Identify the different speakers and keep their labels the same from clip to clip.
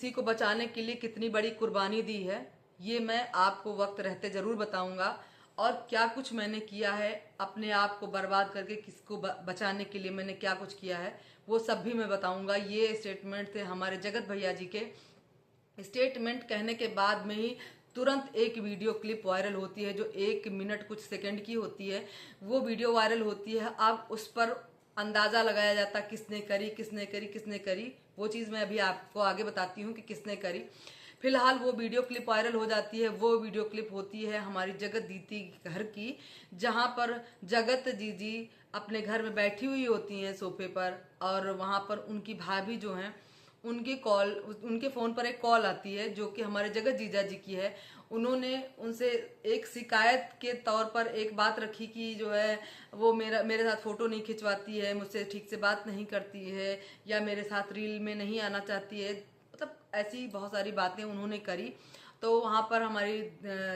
Speaker 1: किसी को बचाने के लिए कितनी बड़ी कुर्बानी दी है, ये मैं आपको वक्त रहते ज़रूर बताऊंगा। और क्या कुछ मैंने किया है अपने आप को बर्बाद करके किसको बचाने के लिए, मैंने क्या कुछ किया है वो सब भी मैं बताऊंगा। ये स्टेटमेंट थे हमारे जगत भैया जी के। स्टेटमेंट कहने के बाद में ही तुरंत एक वीडियो क्लिप वायरल होती है जो 1 मिनट कुछ सेकंड की होती है। वो वीडियो वायरल होती है। अब उस पर अंदाजा लगाया जाता किसने करी किसने करी किसने करी। वो चीज़ मैं अभी आपको आगे बताती हूँ कि किसने करी। फिलहाल वो वीडियो क्लिप वायरल हो जाती है। वो वीडियो क्लिप होती है हमारी जगत दीदी घर की, जहाँ पर जगत दीदी अपने घर में बैठी हुई होती हैं सोफे पर, और वहाँ पर उनकी भाभी जो हैं उनके फ़ोन पर एक कॉल आती है जो कि हमारे जगत जीजा जी की है। उन्होंने उनसे एक शिकायत के तौर पर एक बात रखी कि जो है वो मेरे साथ फ़ोटो नहीं खिंचवाती है, मुझसे ठीक से बात नहीं करती है, या मेरे साथ रील में नहीं आना चाहती है। मतलब ऐसी बहुत सारी बातें उन्होंने करी। तो वहाँ पर हमारी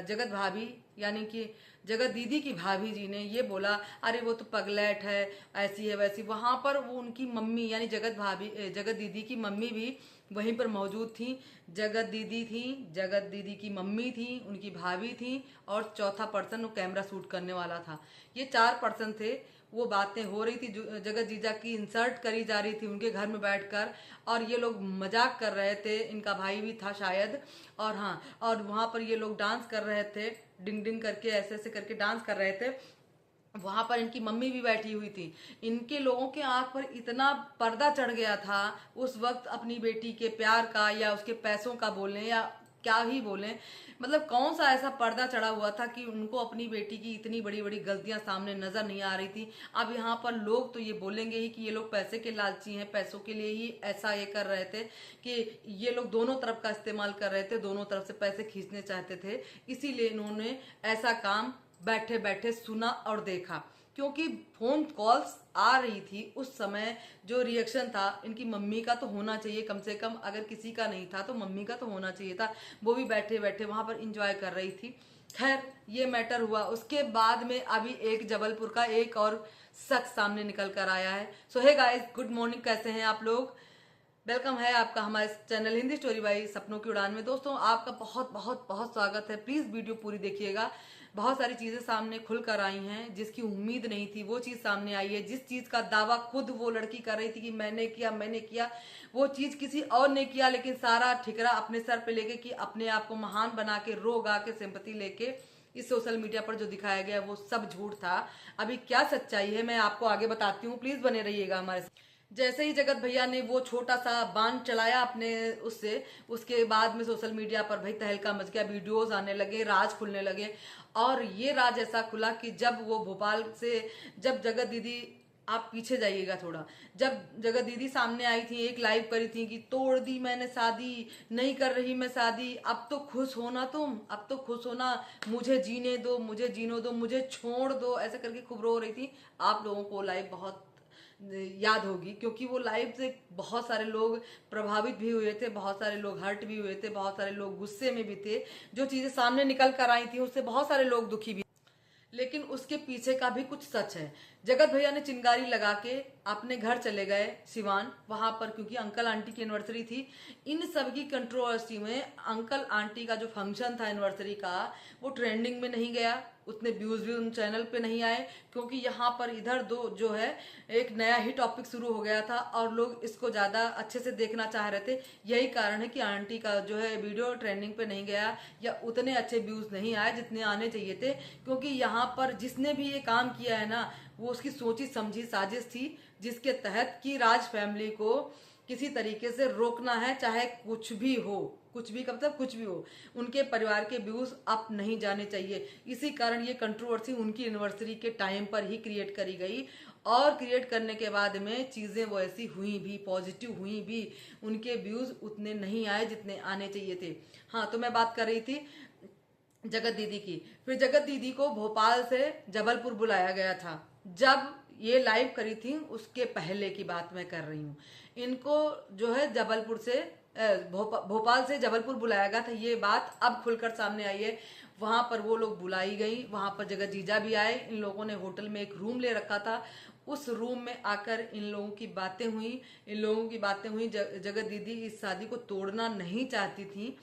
Speaker 1: जगत भाभी यानी कि जगत दीदी की भाभी जी ने ये बोला, अरे वो तो पगलेट है, ऐसी है वैसी। वहाँ पर वो उनकी मम्मी यानी जगत दीदी की मम्मी भी वहीं पर मौजूद थी। जगत दीदी थी, जगत दीदी की मम्मी थी, उनकी भाभी थी, और चौथा पर्सन वो कैमरा शूट करने वाला था। ये 4 पर्सन थे। वो बातें हो रही थी, जगत जीजा की इंसल्ट करी जा रही थी उनके घर में बैठकर, और ये लोग मजाक कर रहे थे। इनका भाई भी था शायद। और हाँ, और वहाँ पर ये लोग डांस कर रहे थे, डिंग डिंग करके ऐसे ऐसे करके डांस कर रहे थे। वहां पर इनकी मम्मी भी बैठी हुई थी। इनके लोगों के आंख पर इतना पर्दा चढ़ गया था उस वक्त अपनी बेटी के प्यार का, या उसके पैसों का बोलें या क्या ही बोलें। मतलब कौन सा ऐसा पर्दा चढ़ा हुआ था कि उनको अपनी बेटी की इतनी बड़ी बड़ी गलतियां सामने नजर नहीं आ रही थी। अब यहाँ पर लोग तो ये बोलेंगे ही कि ये लोग पैसे के लालची हैं, पैसों के लिए ही ऐसा ये कर रहे थे, कि ये लोग दोनों तरफ का इस्तेमाल कर रहे थे, दोनों तरफ से पैसे खींचने चाहते थे, इसीलिए इन्होंने ऐसा काम बैठे बैठे सुना और देखा। क्योंकि फोन कॉल्स आ रही थी उस समय, जो रिएक्शन था इनकी मम्मी का तो होना चाहिए कम से कम, अगर किसी का नहीं था तो मम्मी का तो होना चाहिए था। वो भी बैठे बैठे वहां पर इंजॉय कर रही थी। खैर ये मैटर हुआ। उसके बाद में अभी एक जबलपुर का एक और शख्स सामने निकल कर आया है। सो हे गाइस, गुड मॉर्निंग, कैसे हैं आप लोग? वेलकम है आपका हमारे चैनल हिंदी स्टोरी बाई सपनों की उड़ान में। दोस्तों आपका बहुत बहुत बहुत स्वागत है। प्लीज वीडियो पूरी देखिएगा। बहुत सारी चीजें सामने खुल कर आई हैं जिसकी उम्मीद नहीं थी, वो चीज सामने आई है। जिस चीज का दावा खुद वो लड़की कर रही थी कि मैंने किया, वो चीज किसी और ने किया, लेकिन सारा ठिकरा अपने सर पे लेके कि अपने आप को महान बना के रो गा के सिंपैथी लेके इस सोशल मीडिया पर जो दिखाया गया वो सब झूठ था। अभी क्या सच्चाई है मैं आपको आगे बताती हूँ, प्लीज बने रहिएगा हमारे साथ। जैसे ही जगत भैया ने वो छोटा सा बांध चलाया अपने उससे, उसके बाद में सोशल मीडिया पर भाई तहलका मच गया, वीडियोस आने लगे, राज खुलने लगे। और ये राज ऐसा खुला कि जब वो भोपाल से, जब जगत दीदी, आप पीछे जाइएगा थोड़ा, जब जगत दीदी सामने आई थी, एक लाइव करी थी कि तोड़ दी मैंने शादी, नहीं कर रही मैं शादी, अब तो खुश होना तुम, अब तो खुश होना, मुझे जीने दो, मुझे जीने दो, मुझे छोड़ दो, ऐसे करके खूब रो रही थी। आप लोगों को लाइव बहुत याद होगी क्योंकि वो लाइव से बहुत सारे लोग प्रभावित भी हुए थे, बहुत सारे लोग हर्ट भी हुए थे, बहुत सारे लोग गुस्से में भी थे। जो चीजें सामने निकल कर आई थी उससे बहुत सारे लोग दुखी भी, लेकिन उसके पीछे का भी कुछ सच है। जगत भैया ने चिंगारी लगा के अपने घर चले गए सिवान, वहां पर क्योंकि अंकल आंटी की एनिवर्सरी थी। इन सब की कंट्रोवर्सी में अंकल आंटी का जो फंक्शन था एनिवर्सरी का, वो ट्रेंडिंग में नहीं गया, उतने व्यूज भी उन चैनल पे नहीं आए, क्योंकि यहाँ पर इधर दो जो है एक नया ही टॉपिक शुरू हो गया था और लोग इसको ज्यादा अच्छे से देखना चाह रहे थे। यही कारण है कि आंटी का जो है वीडियो ट्रेंडिंग पे नहीं गया, या उतने अच्छे व्यूज नहीं आए जितने आने चाहिए थे। क्योंकि यहाँ पर जिसने भी ये काम किया है ना, वो उसकी सोची समझी साजिश थी, जिसके तहत की राज फैमिली को किसी तरीके से रोकना है, चाहे कुछ भी हो, कुछ भी, कब तक कुछ भी हो, उनके परिवार के व्यूज अप नहीं जाने चाहिए। इसी कारण ये कंट्रोवर्सी उनकी एनिवर्सरी के टाइम पर ही क्रिएट करी गई, और क्रिएट करने के बाद में चीजें वो ऐसी हुई भी, पॉजिटिव हुई भी, उनके व्यूज उतने नहीं आए जितने आने चाहिए थे। हाँ, तो मैं बात कर रही थी जगत दीदी की। फिर जगत दीदी को भोपाल से जबलपुर बुलाया गया था। जब ये लाइव करी थी उसके पहले की बात मैं कर रही हूँ। इनको जो है जबलपुर से भोपाल से जबलपुर बुलाया गया था, ये बात अब खुलकर सामने आई है। वहां पर वो लोग बुलाई गई, वहां पर जगत जीजा भी आए। इन लोगों ने होटल में एक रूम ले रखा था, उस रूम में आकर इन लोगों की बातें हुई। जगत दीदी इस शादी को तोड़ना नहीं चाहती थी,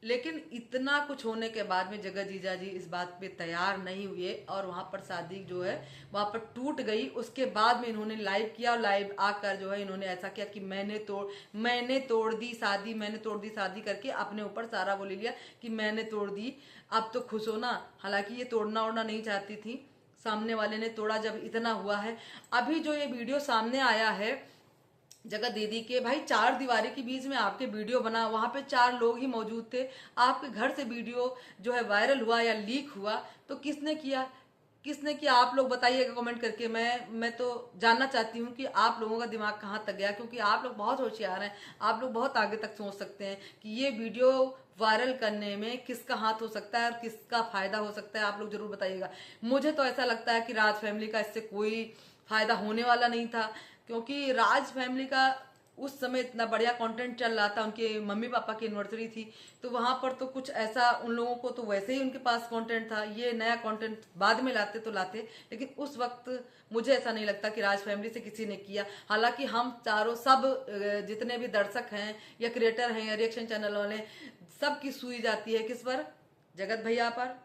Speaker 1: लेकिन इतना कुछ होने के बाद में जगत जीजा जी इस बात पे तैयार नहीं हुए और वहां पर शादी जो है वहां पर टूट गई। उसके बाद में इन्होंने लाइव किया और लाइव आकर जो है इन्होंने ऐसा किया कि मैंने तोड़ दी शादी करके अपने ऊपर सारा वो ले लिया कि मैंने तोड़ दी, अब तो खुश हो ना। हालांकि ये तोड़ना ओड़ना नहीं चाहती थी, सामने वाले ने तोड़ा जब इतना हुआ है। अभी जो ये वीडियो सामने आया है जगत दीदी के, भाई 4 दीवारी के बीच में आपके वीडियो बना, वहां पे 4 लोग ही मौजूद थे, आपके घर से वीडियो जो है वायरल हुआ या लीक हुआ, तो किसने किया आप लोग बताइएगा कमेंट करके। मैं तो जानना चाहती हूँ कि आप लोगों का दिमाग कहाँ तक गया, क्योंकि आप लोग बहुत होशियार हैं, आप लोग बहुत आगे तक सोच सकते हैं कि ये वीडियो वायरल करने में किसका हाथ हो सकता है और किसका फायदा हो सकता है, आप लोग जरूर बताइएगा। मुझे तो ऐसा लगता है कि राज फैमिली का इससे कोई फायदा होने वाला नहीं था, क्योंकि राज फैमिली का उस समय इतना बढ़िया कंटेंट चल रहा था, उनके मम्मी पापा की एनिवर्सरी थी, तो वहां पर तो कुछ ऐसा उन लोगों को तो वैसे ही उनके पास कंटेंट था, ये नया कंटेंट बाद में लाते तो लाते, लेकिन उस वक्त मुझे ऐसा नहीं लगता कि राज फैमिली से किसी ने किया। हालांकि हम चारों सब जितने भी दर्शक हैं या क्रिएटर हैं या रिएक्शन चैनल वाले, सबकी सुई जाती है किस पर, जगत भैया पर,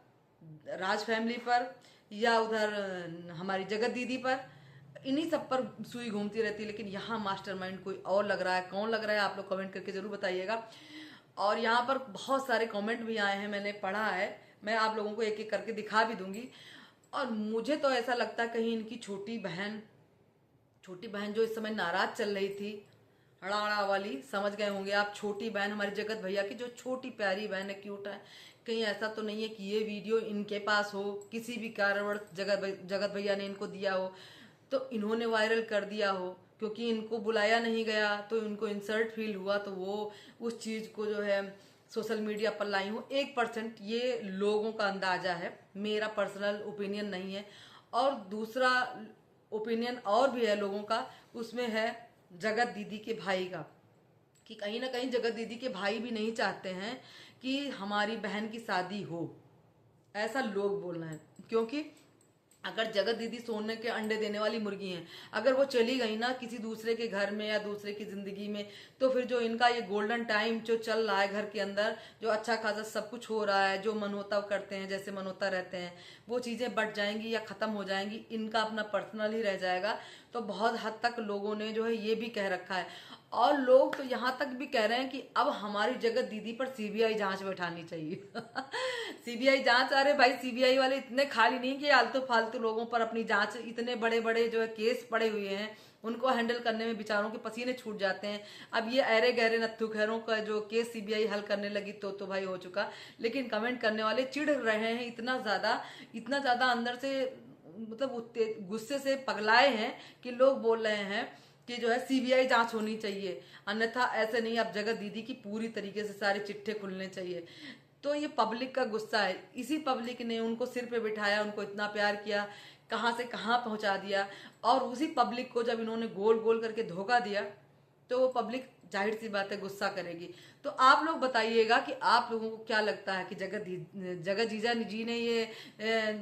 Speaker 1: राज फैमिली पर, या उधर हमारी जगत दीदी पर, इन्हीं सब पर सुई घूमती रहती है। लेकिन यहाँ मास्टरमाइंड कोई और लग रहा है, कौन लग रहा है आप लोग कमेंट करके जरूर बताइएगा। और यहाँ पर बहुत सारे कमेंट भी आए हैं, मैंने पढ़ा है, मैं आप लोगों को एक एक करके दिखा भी दूंगी। और मुझे तो ऐसा लगता है कहीं इनकी छोटी बहन जो इस समय नाराज चल रही थी, हड़ाहड़ा वाली, समझ गए होंगे आप, छोटी बहन हमारी जगत भैया की जो छोटी प्यारी बहन है, क्यूट है, कहीं ऐसा तो नहीं है कि ये वीडियो इनके पास हो, किसी भी कारणवश जगत भैया ने इनको दिया हो तो इन्होंने वायरल कर दिया हो, क्योंकि इनको बुलाया नहीं गया तो इनको इंसल्ट फील हुआ, तो वो उस चीज को जो है सोशल मीडिया पर लाई हो। 1% ये लोगों का अंदाजा है, मेरा पर्सनल ओपिनियन नहीं है। और दूसरा ओपिनियन और भी है लोगों का, उसमें है जगत दीदी के भाई का, कि कहीं ना कहीं जगत दीदी के भाई भी नहीं चाहते हैं कि हमारी बहन की शादी हो, ऐसा लोग बोल रहे हैं। क्योंकि अगर जगत दीदी सोने के अंडे देने वाली मुर्गी हैं, अगर वो चली गई ना किसी दूसरे के घर में या दूसरे की जिंदगी में, तो फिर जो इनका ये गोल्डन टाइम जो चल रहा है घर के अंदर, जो अच्छा खासा सब कुछ हो रहा है, जो मन होता करते हैं, जैसे मन होता रहते हैं, वो चीजें बट जाएंगी या खत्म हो जाएंगी, इनका अपना पर्सनल ही रह जाएगा। तो बहुत हद तक लोगों ने जो है ये भी कह रखा है, और लोग तो यहाँ तक भी कह रहे हैं कि अब हमारी जगत दीदी पर सीबीआई जांच बैठानी चाहिए। सीबीआई जांच, अरे भाई सीबीआई वाले इतने खाली नहीं कि आलतू फालतू लोगों पर अपनी जांच, इतने बड़े बड़े जो है केस पड़े हुए हैं, उनको हैंडल करने में बेचारों के पसीने छूट जाते हैं। अब ये अरे गहरे नत्थु खैरों का जो केस सीबीआई हल करने लगी तो भाई हो चुका। लेकिन कमेंट करने वाले चिढ़ रहे हैं इतना ज्यादा अंदर से, मतलब गुस्से से पगलाए हैं कि लोग बोल रहे हैं कि जो है सीबीआई जांच होनी चाहिए, अन्यथा ऐसे नहीं, अब जगत दीदी की पूरी तरीके से सारे चिट्ठे खुलने चाहिए। तो ये पब्लिक का गुस्सा है, इसी पब्लिक ने उनको सिर पे बिठाया, उनको इतना प्यार किया, कहाँ से कहाँ पहुंचा दिया, और उसी पब्लिक को जब इन्होंने गोल गोल करके धोखा दिया तो वो पब्लिक जाहिर सी बात है गुस्सा करेगी। तो आप लोग बताइएगा कि आप लोगों को क्या लगता है कि जगत जीजा जी ने ये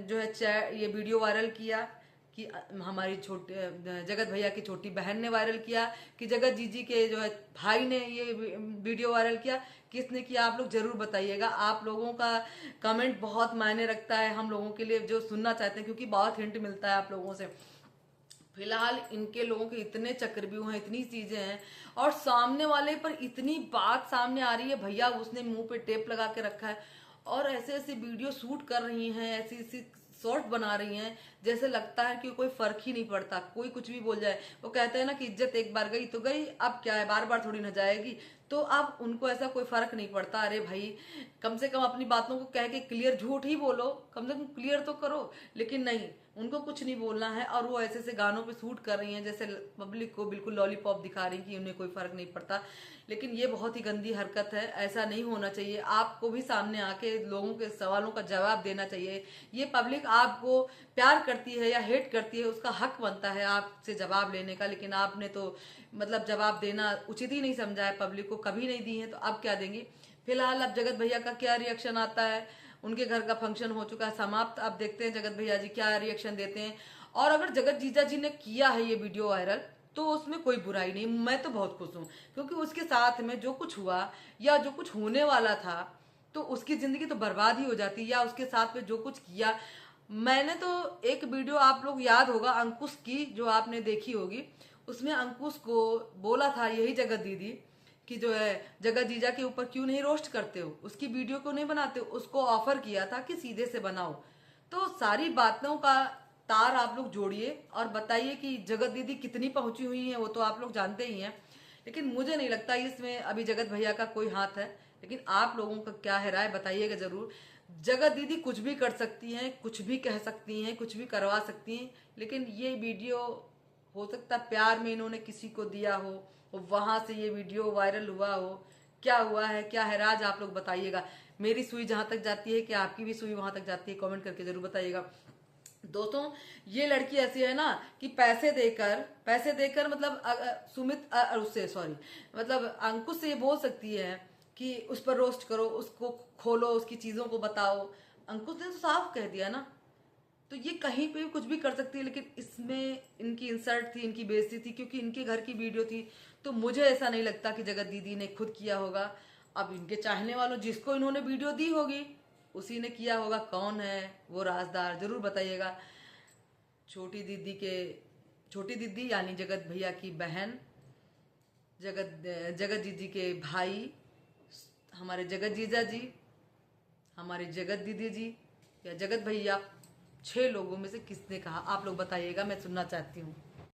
Speaker 1: जो है ये वीडियो वायरल किया, कि हमारी जगत भैया की छोटी बहन ने वायरल किया, कि जगत जीजी के जो है भाई ने ये वीडियो वायरल किया, किसने किया, आप लोग जरूर बताइएगा। आप लोगों का कमेंट बहुत मायने रखता है हम लोगों के लिए, जो सुनना चाहते हैं, क्योंकि बहुत हिंट मिलता है आप लोगों से। फिलहाल इनके लोगों के इतने चक्रव्यूह हैं, इतनी चीजें हैं, और सामने वाले पर इतनी बात सामने आ रही है, भैया उसने मुंह पे टेप लगा के रखा है, और ऐसे ऐसे वीडियो शूट कर रही हैं, ऐसी ऐसी शॉर्ट बना रही हैं, जैसे लगता है कि कोई फर्क ही नहीं पड़ता, कोई कुछ भी बोल जाए। वो कहते हैं ना कि इज्जत एक बार गई तो गई, अब क्या है, बार बार थोड़ी न जाएगी। तो अब उनको ऐसा कोई फर्क नहीं पड़ता। अरे भाई कम से कम अपनी बातों को कह के क्लियर, झूठ ही बोलो, कम से कम क्लियर तो करो। लेकिन नहीं, उनको कुछ नहीं बोलना है, और वो ऐसे ऐसे गानों पे शूट कर रही हैं जैसे पब्लिक को बिल्कुल लॉलीपॉप दिखा रही हैं कि उन्हें कोई फर्क नहीं पड़ता। लेकिन ये बहुत ही गंदी हरकत है, ऐसा नहीं होना चाहिए। आपको भी सामने आके लोगों के सवालों का जवाब देना चाहिए। ये पब्लिक आपको प्यार करती है या हेट करती है, उसका हक बनता है आपसे जवाब लेने का, लेकिन आपने तो मतलब जवाब देना उचित ही नहीं समझा है, पब्लिक को कभी नहीं दी है, तो अब क्या देंगे। फिलहाल अब जगत भैया का क्या रिएक्शन आता है। उनके घर का फंक्शन हो चुका है समाप्त, अब देखते हैं जगत भैया जी क्या रिएक्शन देते हैं। और अगर जगत जीजा जी ने किया है ये वीडियो वायरल तो उसमें कोई बुराई नहीं, मैं तो बहुत खुश हूँ, क्योंकि उसके साथ में जो कुछ हुआ या जो कुछ होने वाला था तो उसकी जिंदगी तो बर्बाद ही हो जाती, या उसके साथ में जो कुछ किया। मैंने तो एक वीडियो आप लोग याद होगा अंकुश की, जो आपने देखी होगी, उसमें अंकुश को बोला था यही जगत दीदी कि जो है जगत जीजा के ऊपर क्यों नहीं रोस्ट करते हो, उसकी वीडियो क्यों नहीं बनाते हो। उसको ऑफर किया था कि सीधे से बनाओ। तो सारी बातों का तार आप लोग जोड़िए और बताइए कि जगत दीदी कितनी पहुंची हुई है, वो तो आप लोग जानते ही हैं। लेकिन मुझे नहीं लगता इसमें अभी जगत भैया का कोई हाथ है। लेकिन आप लोगों का क्या है राय, बताइएगा जरूर। जगत दीदी कुछ भी कर सकती हैं, कुछ भी कह सकती हैं, कुछ भी करवा सकती हैं, लेकिन ये वीडियो हो सकता है प्यार में इन्होंने किसी को दिया हो, वहां से ये वीडियो वायरल हुआ हो। क्या हुआ है क्या है राज, आप लोग बताइएगा। मेरी सुई जहां तक जाती है, क्या आपकी भी सुई वहां तक जाती है, कमेंट करके जरूर बताइएगा। दोस्तों ये लड़की ऐसी है ना कि पैसे देकर मतलब सुमित उससे सॉरी मतलब अंकुश से ये बोल सकती है कि उस पर रोस्ट करो, उसको खोलो, उसकी चीजों को बताओ। अंकुश ने तो साफ कह दिया ना, तो ये कहीं पे भी कुछ भी कर सकती है। लेकिन इसमें इनकी इंसल्ट थी, इनकी बेइज्जती थी, क्योंकि इनके घर की वीडियो थी। तो मुझे ऐसा नहीं लगता कि जगत दीदी ने खुद किया होगा। अब इनके चाहने वालों जिसको इन्होंने वीडियो दी होगी उसी ने किया होगा। कौन है वो राजदार जरूर बताइएगा। छोटी दीदी के छोटी दीदी यानी जगत भैया की बहन, जगत जीजी के भाई, हमारे जगत जीजा जी, हमारे जगत दीदी जी या जगत भैया, 6 लोगों में से किसने कहा, आप लोग बताइएगा, मैं सुनना चाहती हूँ।